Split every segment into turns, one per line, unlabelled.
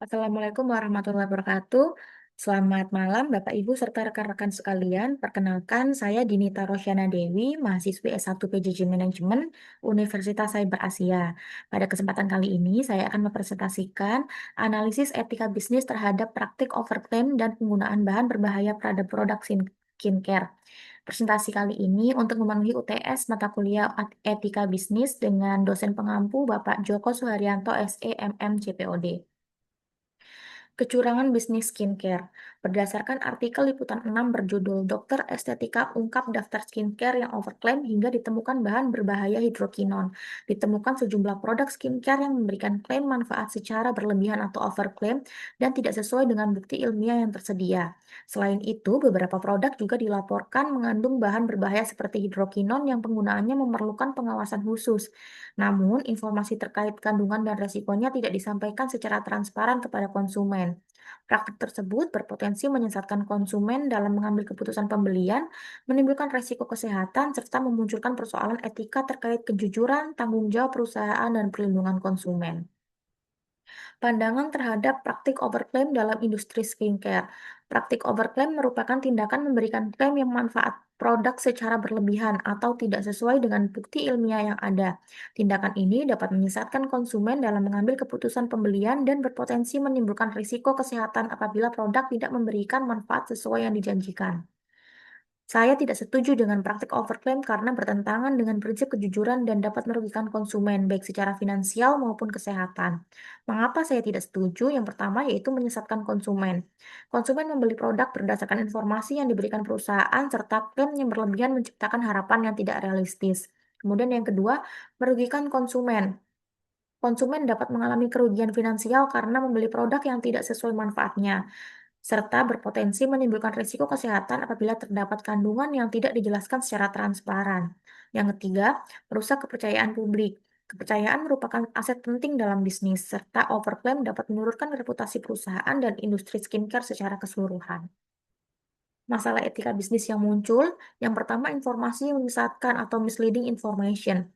Assalamualaikum warahmatullahi wabarakatuh. Selamat malam Bapak Ibu serta rekan-rekan sekalian. Perkenalkan saya Dinita Rosyana Dewi, mahasiswi S1 PJJ Manajemen Universitas Cyber Asia. Pada kesempatan kali ini saya akan mempresentasikan analisis etika bisnis terhadap praktik overclaim dan penggunaan bahan berbahaya pada produk skincare. Presentasi kali ini untuk memenuhi UTS mata kuliah etika bisnis dengan dosen pengampu Bapak Joko Suharyanto SE MM CPOD. Kecurangan bisnis skincare. Berdasarkan artikel Liputan 6 berjudul Dokter Estetika Ungkap Daftar Skincare yang Overclaim hingga ditemukan bahan berbahaya hidrokinon. Ditemukan sejumlah produk skincare yang memberikan klaim manfaat secara berlebihan atau overclaim dan tidak sesuai dengan bukti ilmiah yang tersedia. Selain itu, beberapa produk juga dilaporkan mengandung bahan berbahaya seperti hidrokinon yang penggunaannya memerlukan pengawasan khusus. Namun, informasi terkait kandungan dan resikonya tidak disampaikan secara transparan kepada konsumen. Praktik tersebut berpotensi menyesatkan konsumen dalam mengambil keputusan pembelian, menimbulkan resiko kesehatan, serta memunculkan persoalan etika terkait kejujuran, tanggung jawab perusahaan, dan perlindungan konsumen. Pandangan terhadap praktik overclaim dalam industri skincare. Praktik overclaim merupakan tindakan memberikan klaim yang manfaat produk secara berlebihan atau tidak sesuai dengan bukti ilmiah yang ada. Tindakan ini dapat menyesatkan konsumen dalam mengambil keputusan pembelian dan berpotensi menimbulkan risiko kesehatan apabila produk tidak memberikan manfaat sesuai yang dijanjikan. Saya tidak setuju dengan praktik overclaim karena bertentangan dengan prinsip kejujuran dan dapat merugikan konsumen, baik secara finansial maupun kesehatan. Mengapa saya tidak setuju? Yang pertama yaitu menyesatkan konsumen. Konsumen membeli produk berdasarkan informasi yang diberikan perusahaan serta klaim yang berlebihan menciptakan harapan yang tidak realistis. Kemudian yang kedua, merugikan konsumen. Konsumen dapat mengalami kerugian finansial karena membeli produk yang tidak sesuai manfaatnya serta berpotensi menimbulkan risiko kesehatan apabila terdapat kandungan yang tidak dijelaskan secara transparan. Yang ketiga, merusak kepercayaan publik. Kepercayaan merupakan aset penting dalam bisnis, serta overclaim dapat menurunkan reputasi perusahaan dan industri skincare secara keseluruhan. Masalah etika bisnis yang muncul, yang pertama informasi yang menyesatkan atau misleading information.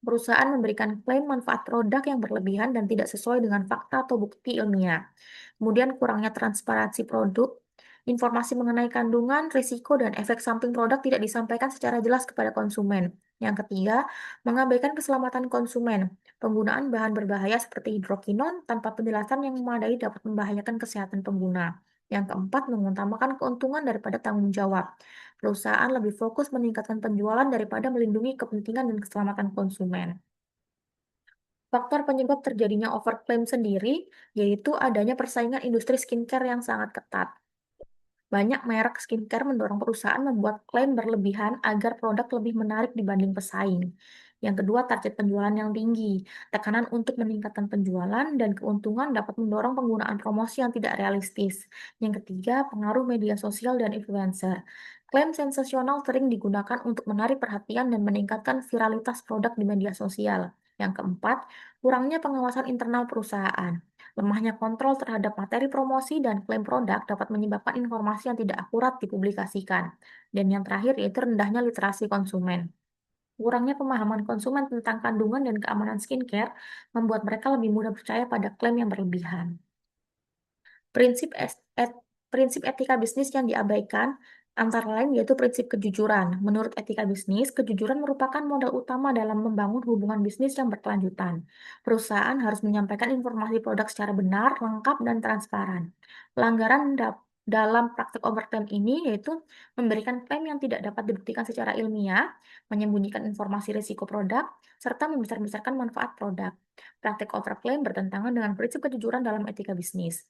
Perusahaan memberikan klaim manfaat produk yang berlebihan dan tidak sesuai dengan fakta atau bukti ilmiah. Kemudian kurangnya transparansi produk, informasi mengenai kandungan, risiko, dan efek samping produk tidak disampaikan secara jelas kepada konsumen. Yang ketiga, mengabaikan keselamatan konsumen. Penggunaan bahan berbahaya seperti hidrokinon tanpa penjelasan yang memadai dapat membahayakan kesehatan pengguna. Yang keempat, mengutamakan keuntungan daripada tanggung jawab. Perusahaan lebih fokus meningkatkan penjualan daripada melindungi kepentingan dan keselamatan konsumen. Faktor penyebab terjadinya overclaim sendiri yaitu adanya persaingan industri skincare yang sangat ketat. Banyak merek skincare mendorong perusahaan membuat klaim berlebihan agar produk lebih menarik dibanding pesaing. Yang kedua, target penjualan yang tinggi. Tekanan untuk meningkatkan penjualan dan keuntungan dapat mendorong penggunaan promosi yang tidak realistis. Yang ketiga, pengaruh media sosial dan influencer. Klaim sensasional sering digunakan untuk menarik perhatian dan meningkatkan viralitas produk di media sosial. Yang keempat, kurangnya pengawasan internal perusahaan. Lemahnya kontrol terhadap materi promosi dan klaim produk dapat menyebabkan informasi yang tidak akurat dipublikasikan. Dan yang terakhir yaitu rendahnya literasi konsumen. Kurangnya pemahaman konsumen tentang kandungan dan keamanan skincare membuat mereka lebih mudah percaya pada klaim yang berlebihan. Prinsip, prinsip etika bisnis yang diabaikan antara lain yaitu prinsip kejujuran. Menurut etika bisnis, kejujuran merupakan modal utama dalam membangun hubungan bisnis yang berkelanjutan. Perusahaan harus menyampaikan informasi produk secara benar, lengkap, dan transparan. Pelanggaran dalam praktik overclaim ini yaitu memberikan klaim yang tidak dapat dibuktikan secara ilmiah, menyembunyikan informasi risiko produk, serta membesar-besarkan manfaat produk. Praktik overclaim bertentangan dengan prinsip kejujuran dalam etika bisnis.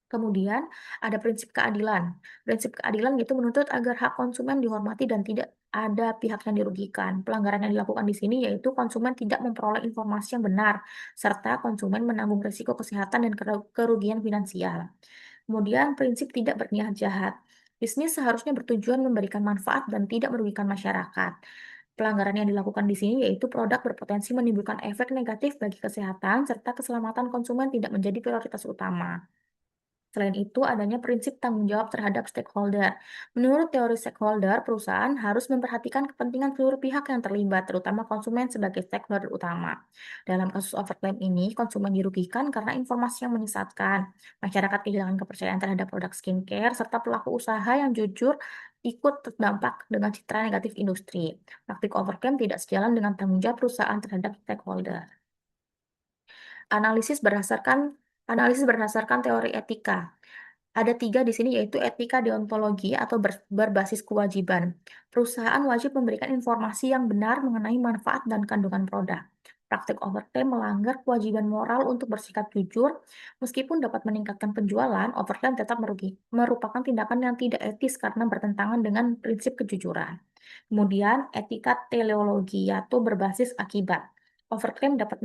Kemudian ada prinsip keadilan. Prinsip keadilan itu menuntut agar hak konsumen dihormati dan tidak ada pihak yang dirugikan. Pelanggaran yang dilakukan di sini yaitu konsumen tidak memperoleh informasi yang benar, serta konsumen menanggung risiko kesehatan dan kerugian finansial. Kemudian prinsip tidak berniat jahat. Bisnis seharusnya bertujuan memberikan manfaat dan tidak merugikan masyarakat. Pelanggaran yang dilakukan di sini yaitu produk berpotensi menimbulkan efek negatif bagi kesehatan serta keselamatan konsumen tidak menjadi prioritas utama. Selain itu, adanya prinsip tanggung jawab terhadap stakeholder. Menurut teori stakeholder, perusahaan harus memperhatikan kepentingan seluruh pihak yang terlibat, terutama konsumen sebagai stakeholder utama. Dalam kasus overclaim ini, konsumen dirugikan karena informasi yang menyesatkan. Masyarakat kehilangan kepercayaan terhadap produk skincare, serta pelaku usaha yang jujur ikut terdampak dengan citra negatif industri. Praktik overclaim tidak sejalan dengan tanggung jawab perusahaan terhadap stakeholder. Analisis berdasarkan Analisis berdasarkan teori etika. Ada tiga di sini, yaitu etika deontologi atau berbasis kewajiban. Perusahaan wajib memberikan informasi yang benar mengenai manfaat dan kandungan produk. Praktik overclaim melanggar kewajiban moral untuk bersikap jujur. Meskipun dapat meningkatkan penjualan, overclaim tetap merupakan tindakan yang tidak etis karena bertentangan dengan prinsip kejujuran. Kemudian, etika teleologi atau berbasis akibat. Overclaim dapat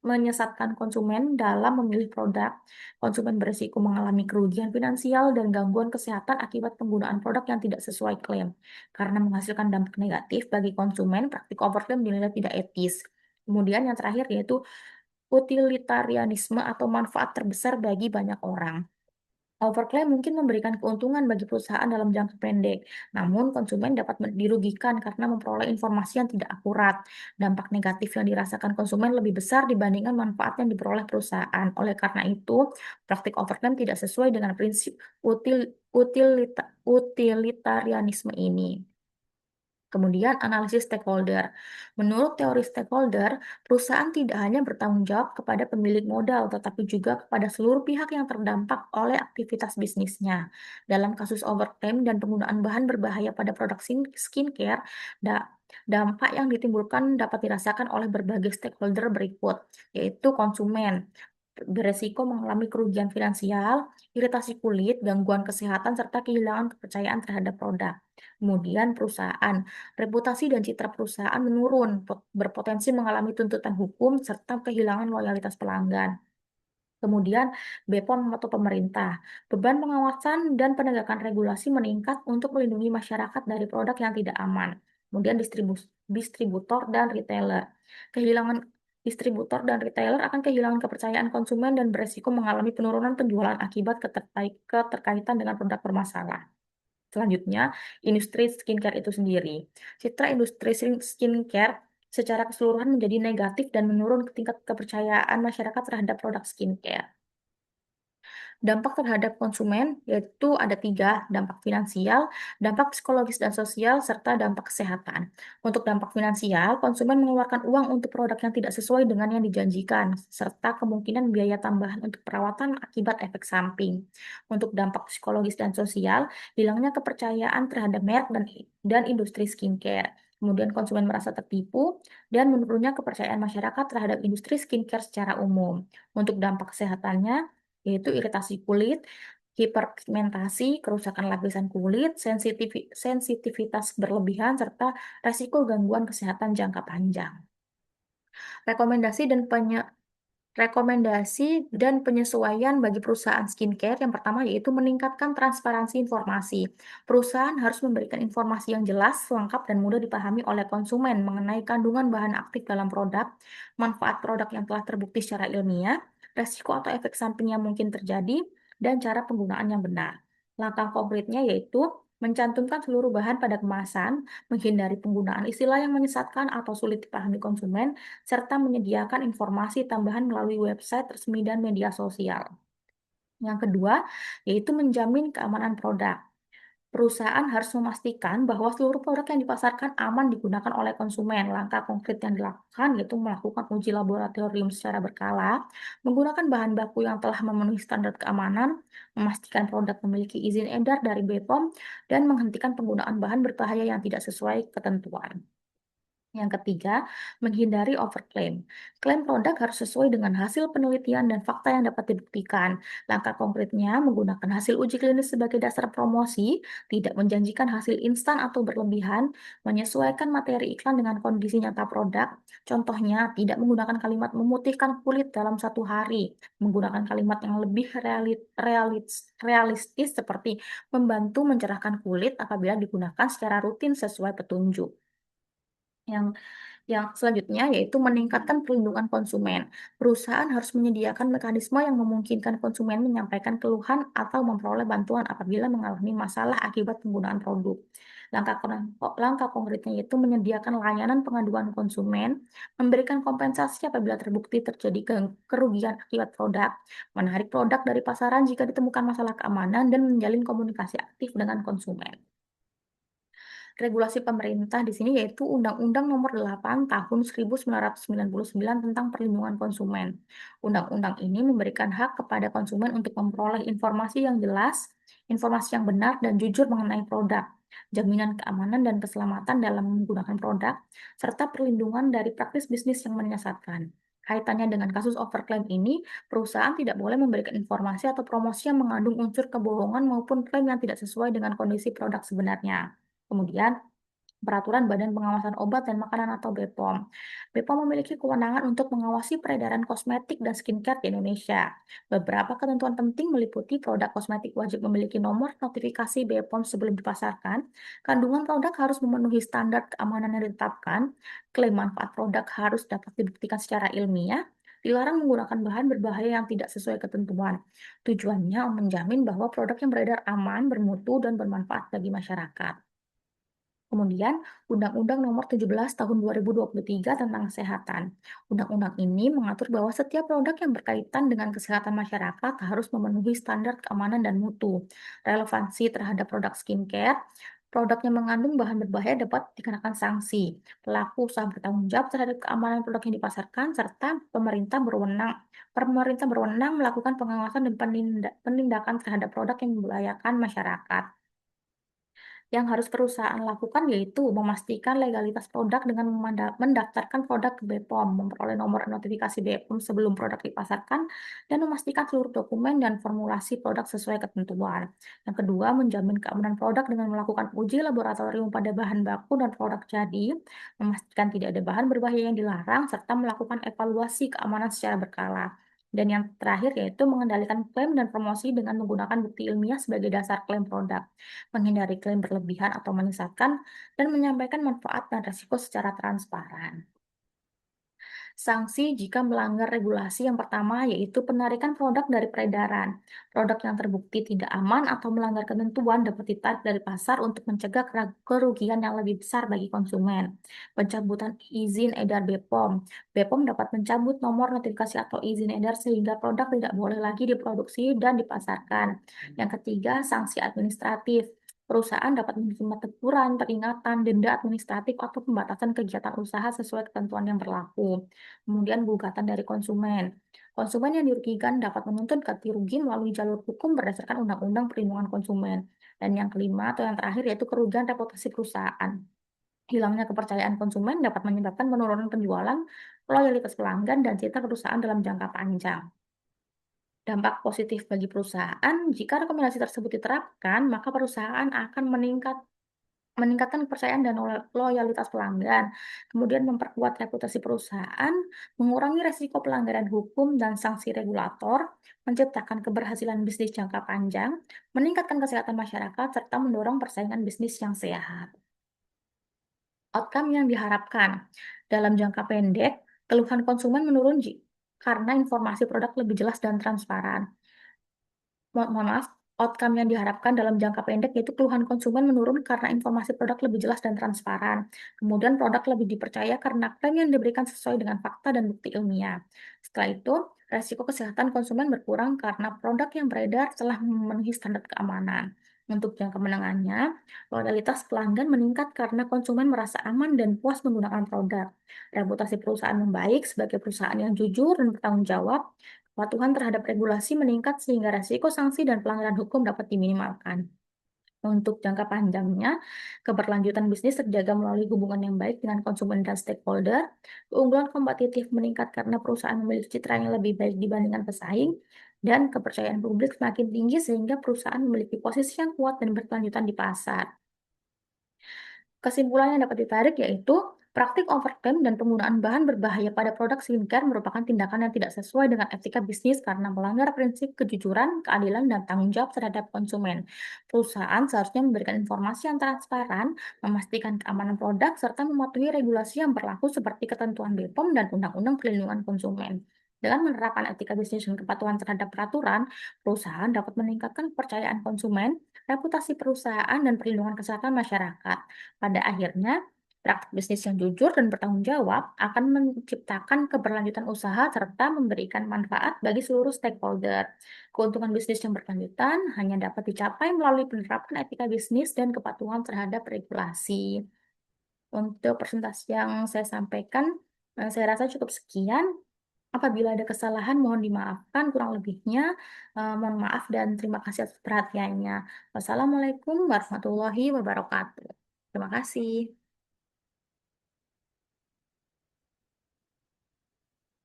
menyesatkan konsumen dalam memilih produk. Konsumen berisiko mengalami kerugian finansial dan gangguan kesehatan akibat penggunaan produk yang tidak sesuai klaim. Karena menghasilkan dampak negatif bagi konsumen, praktik overclaim dinilai tidak etis. Kemudian yang terakhir yaitu utilitarianisme atau manfaat terbesar bagi banyak orang. Overclaim mungkin memberikan keuntungan bagi perusahaan dalam jangka pendek, namun konsumen dapat dirugikan karena memperoleh informasi yang tidak akurat. Dampak negatif yang dirasakan konsumen lebih besar dibandingkan manfaat yang diperoleh perusahaan. Oleh karena itu, praktik overclaim tidak sesuai dengan prinsip utilitarianisme ini. Kemudian analisis stakeholder. Menurut teori stakeholder, perusahaan tidak hanya bertanggung jawab kepada pemilik modal, tetapi juga kepada seluruh pihak yang terdampak oleh aktivitas bisnisnya. Dalam kasus overclaim dan penggunaan bahan berbahaya pada produk skincare, dampak yang ditimbulkan dapat dirasakan oleh berbagai stakeholder berikut, yaitu konsumen, beresiko mengalami kerugian finansial, iritasi kulit, gangguan kesehatan, serta kehilangan kepercayaan terhadap produk. Kemudian perusahaan, reputasi dan citra perusahaan menurun, berpotensi mengalami tuntutan hukum, serta kehilangan loyalitas pelanggan. Kemudian BPOM atau pemerintah, beban pengawasan dan penegakan regulasi meningkat untuk melindungi masyarakat dari produk yang tidak aman. Kemudian distributor dan retailer. Kehilangan Distributor dan retailer akan kehilangan kepercayaan konsumen dan beresiko mengalami penurunan penjualan akibat keterkaitan dengan produk bermasalah. Selanjutnya, industri skincare itu sendiri. Citra industri skincare secara keseluruhan menjadi negatif dan menurun tingkat kepercayaan masyarakat terhadap produk skincare. Dampak terhadap konsumen yaitu ada tiga, dampak finansial, dampak psikologis dan sosial, serta dampak kesehatan. Untuk dampak finansial, konsumen mengeluarkan uang untuk produk yang tidak sesuai dengan yang dijanjikan, serta kemungkinan biaya tambahan untuk perawatan akibat efek samping. Untuk dampak psikologis dan sosial, hilangnya kepercayaan terhadap merek dan industri skincare. Kemudian konsumen merasa tertipu dan menurunnya kepercayaan masyarakat terhadap industri skincare secara umum. Untuk dampak kesehatannya, yaitu iritasi kulit, hiperpigmentasi, kerusakan lapisan kulit, sensitivitas berlebihan, serta resiko gangguan kesehatan jangka panjang. Rekomendasi dan Rekomendasi dan penyesuaian bagi perusahaan skincare yang pertama yaitu meningkatkan transparansi informasi. Perusahaan harus memberikan informasi yang jelas, lengkap, dan mudah dipahami oleh konsumen mengenai kandungan bahan aktif dalam produk, manfaat produk yang telah terbukti secara ilmiah, resiko atau efek samping yang mungkin terjadi, dan cara penggunaan yang benar. Langkah konkretnya yaitu mencantumkan seluruh bahan pada kemasan, menghindari penggunaan istilah yang menyesatkan atau sulit dipahami konsumen, serta menyediakan informasi tambahan melalui website resmi dan media sosial. Yang kedua, yaitu menjamin keamanan produk. Perusahaan harus memastikan bahwa seluruh produk yang dipasarkan aman digunakan oleh konsumen. Langkah konkret yang dilakukan yaitu melakukan uji laboratorium secara berkala, menggunakan bahan baku yang telah memenuhi standar keamanan, memastikan produk memiliki izin edar dari BPOM, dan menghentikan penggunaan bahan berbahaya yang tidak sesuai ketentuan. Yang ketiga, menghindari overclaim. Klaim produk harus sesuai dengan hasil penelitian dan fakta yang dapat dibuktikan. Langkah konkretnya menggunakan hasil uji klinis sebagai dasar promosi, tidak menjanjikan hasil instan atau berlebihan, menyesuaikan materi iklan dengan kondisi nyata produk. Contohnya, tidak menggunakan kalimat memutihkan kulit dalam 1 hari, menggunakan kalimat yang lebih realistis seperti membantu mencerahkan kulit apabila digunakan secara rutin sesuai petunjuk. Yang Yang selanjutnya yaitu meningkatkan perlindungan konsumen. Perusahaan harus menyediakan mekanisme yang memungkinkan konsumen menyampaikan keluhan atau memperoleh bantuan apabila mengalami masalah akibat penggunaan produk. Langkah konkretnya yaitu menyediakan layanan pengaduan konsumen, memberikan kompensasi apabila terbukti terjadi kerugian akibat produk, menarik produk dari pasaran jika ditemukan masalah keamanan, dan menjalin komunikasi aktif dengan konsumen. Regulasi pemerintah di sini yaitu Undang-Undang Nomor 8 Tahun 1999 tentang Perlindungan Konsumen. Undang-undang ini memberikan hak kepada konsumen untuk memperoleh informasi yang jelas, informasi yang benar dan jujur mengenai produk, jaminan keamanan dan keselamatan dalam menggunakan produk, serta perlindungan dari praktis bisnis yang menyesatkan. Kaitannya dengan kasus overclaim ini, perusahaan tidak boleh memberikan informasi atau promosi yang mengandung unsur kebohongan maupun klaim yang tidak sesuai dengan kondisi produk sebenarnya. Kemudian, Peraturan Badan Pengawasan Obat dan Makanan atau BPOM. BPOM memiliki kewenangan untuk mengawasi peredaran kosmetik dan skincare di Indonesia. Beberapa ketentuan penting meliputi produk kosmetik wajib memiliki nomor notifikasi BPOM sebelum dipasarkan, kandungan produk harus memenuhi standar keamanan yang ditetapkan, klaim manfaat produk harus dapat dibuktikan secara ilmiah, dilarang menggunakan bahan berbahaya yang tidak sesuai ketentuan. Tujuannya menjamin bahwa produk yang beredar aman, bermutu, dan bermanfaat bagi masyarakat. Kemudian, Undang-Undang Nomor 17 Tahun 2023 tentang Kesehatan. Undang-undang ini mengatur bahwa setiap produk yang berkaitan dengan kesehatan masyarakat harus memenuhi standar keamanan dan mutu. Relevansi terhadap produk skincare, produk yang mengandung bahan berbahaya dapat dikenakan sanksi. Pelaku usaha bertanggung jawab terhadap keamanan produk yang dipasarkan, serta pemerintah berwenang melakukan pengawasan dan penindakan terhadap produk yang membahayakan masyarakat. Yang harus perusahaan lakukan yaitu memastikan legalitas produk dengan mendaftarkan produk ke BPOM, memperoleh nomor notifikasi BPOM sebelum produk dipasarkan, dan memastikan seluruh dokumen dan formulasi produk sesuai ketentuan. Yang kedua, menjamin keamanan produk dengan melakukan uji laboratorium pada bahan baku dan produk jadi, memastikan tidak ada bahan berbahaya yang dilarang, serta melakukan evaluasi keamanan secara berkala. Dan yang terakhir yaitu mengendalikan klaim dan promosi dengan menggunakan bukti ilmiah sebagai dasar klaim produk, menghindari klaim berlebihan atau menyesatkan, dan menyampaikan manfaat dan risiko secara transparan. Sanksi jika melanggar regulasi yang pertama yaitu penarikan produk dari peredaran. Produk yang terbukti tidak aman atau melanggar ketentuan dapat ditarik dari pasar untuk mencegah kerugian yang lebih besar bagi konsumen. Pencabutan izin edar BPOM. BPOM dapat mencabut nomor notifikasi atau izin edar sehingga produk tidak boleh lagi diproduksi dan dipasarkan. Yang ketiga, sanksi administratif. Perusahaan dapat menerima teguran, peringatan, denda administratif, atau pembatasan kegiatan usaha sesuai ketentuan yang berlaku. Kemudian gugatan dari konsumen. Konsumen yang dirugikan dapat menuntut ganti rugi melalui jalur hukum berdasarkan Undang-Undang Perlindungan Konsumen. Dan yang kelima atau yang terakhir yaitu kerugian reputasi perusahaan. Hilangnya kepercayaan konsumen dapat menyebabkan penurunan penjualan, loyalitas pelanggan, dan citra perusahaan dalam jangka panjang. Dampak positif bagi perusahaan, jika rekomendasi tersebut diterapkan, maka perusahaan akan meningkatkan kepercayaan dan loyalitas pelanggan, kemudian memperkuat reputasi perusahaan, mengurangi resiko pelanggaran hukum dan sanksi regulator, menciptakan keberhasilan bisnis jangka panjang, meningkatkan kesehatan masyarakat, serta mendorong persaingan bisnis yang sehat. Outcome yang diharapkan dalam jangka pendek, keluhan konsumen menurun karena informasi produk lebih jelas dan transparan. Mohon maaf, outcome yang diharapkan dalam jangka pendek yaitu keluhan konsumen menurun karena informasi produk lebih jelas dan transparan. Kemudian produk lebih dipercaya karena klaim yang diberikan sesuai dengan fakta dan bukti ilmiah. Setelah itu, resiko kesehatan konsumen berkurang karena produk yang beredar telah memenuhi standar keamanan. Untuk jangka menengahnya, loyalitas pelanggan meningkat karena konsumen merasa aman dan puas menggunakan produk. Reputasi perusahaan membaik sebagai perusahaan yang jujur dan bertanggung jawab. Kepatuhan terhadap regulasi meningkat sehingga resiko sanksi dan pelanggaran hukum dapat diminimalkan. Untuk jangka panjangnya, keberlanjutan bisnis terjaga melalui hubungan yang baik dengan konsumen dan stakeholder, keunggulan kompetitif meningkat karena perusahaan memiliki citra yang lebih baik dibandingkan pesaing, dan kepercayaan publik semakin tinggi sehingga perusahaan memiliki posisi yang kuat dan berkelanjutan di pasar. Kesimpulan yang dapat ditarik yaitu Praktik overclaim dan penggunaan bahan berbahaya pada produk skincare merupakan tindakan yang tidak sesuai dengan etika bisnis karena melanggar prinsip kejujuran, keadilan, dan tanggung jawab terhadap konsumen. Perusahaan seharusnya memberikan informasi yang transparan, memastikan keamanan produk, serta mematuhi regulasi yang berlaku seperti ketentuan BPOM dan Undang-Undang Perlindungan Konsumen. Dengan menerapkan etika bisnis dan kepatuhan terhadap peraturan, perusahaan dapat meningkatkan kepercayaan konsumen, reputasi perusahaan, dan perlindungan kesehatan masyarakat. Pada akhirnya, praktik bisnis yang jujur dan bertanggung jawab akan menciptakan keberlanjutan usaha serta memberikan manfaat bagi seluruh stakeholder. Keuntungan bisnis yang berkelanjutan hanya dapat dicapai melalui penerapan etika bisnis dan kepatuhan terhadap regulasi. Untuk presentasi yang saya sampaikan, saya rasa cukup sekian. Apabila ada kesalahan, mohon dimaafkan. Kurang lebihnya, mohon maaf dan terima kasih atas perhatiannya. Wassalamualaikum warahmatullahi wabarakatuh. Terima kasih.